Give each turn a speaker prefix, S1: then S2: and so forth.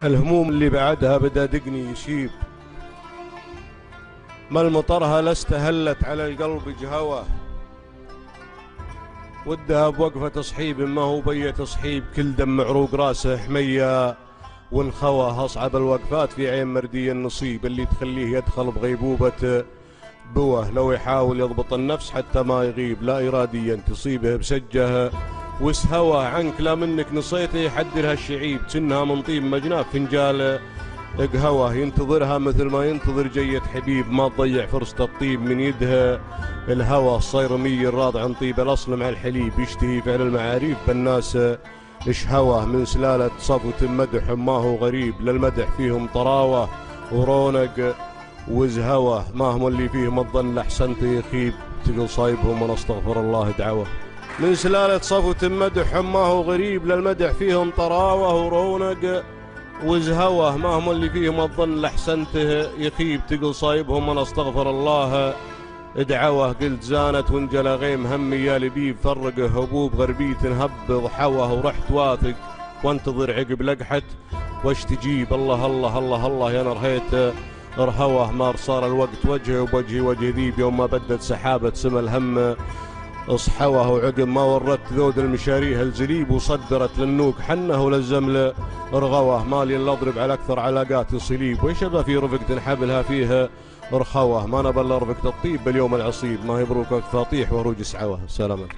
S1: الهموم اللي بعدها بدا دقني يشيب، ما المطرها لاستهلت على القلب جهوه، ودها بوقفة تصحيب ما هو بي تصحيب، كل دم معروق راسه حمية وانخوى، أصعب الوقفات في عين مردي النصيب اللي تخليه يدخل بغيبوبة بوه، لو يحاول يضبط النفس حتى ما يغيب، لا إراديا تصيبه بسجه وسهوى، عنك لا منك نصيته يحدرها الشعيب، كنها من طيب مجناه فنجال قهوه، ينتظرها مثل ما ينتظر جية حبيب، ما تضيع فرصة الطيب من يدها الهوى، الصيرمي الراضع عن طيب الأصل مع الحليب، يشتهي فعل المعاريف بالناس اشهوه، من سلالة صفوة مدح ما هو غريب، للمدح فيهم طراوة ورونق وزهوه، ما هم اللي فيهم الظن لحسنت يخيب، تقل صايبهم من استغفر الله دعوه، من سلالة صفوة مدح ما هو غريب، للمدح فيهم طراوة ورونق وزهوه، ما هم اللي فيهم الظن لحسنته يخيب، تقل صايبهم من استغفر الله دعوه، قلت زانت وانجلى غيم همي يا لبيب، فرقه هبوب غربي تنهبض حوه، ورحت واثق وانتظر عقب لقحت واش تجيب، الله الله الله الله يا نرهيت ارهوه، ما صار الوقت وجهه وبوجهي وجه ذيب، يوم ما بدت سحابة سما الهم اصحوه، وعقب ما وردت ذود المشاريه الزليب، وصدرت للنوك حنه وللزمل رغوه، مالي الا اضرب على اكثر علاقات صليب، ويشبه في رفقة حبلها فيها رخوه، ما نبى الا رفقة الطيب باليوم العصيب، ما هي بروك فاطيح وروج سعوه. سلامات.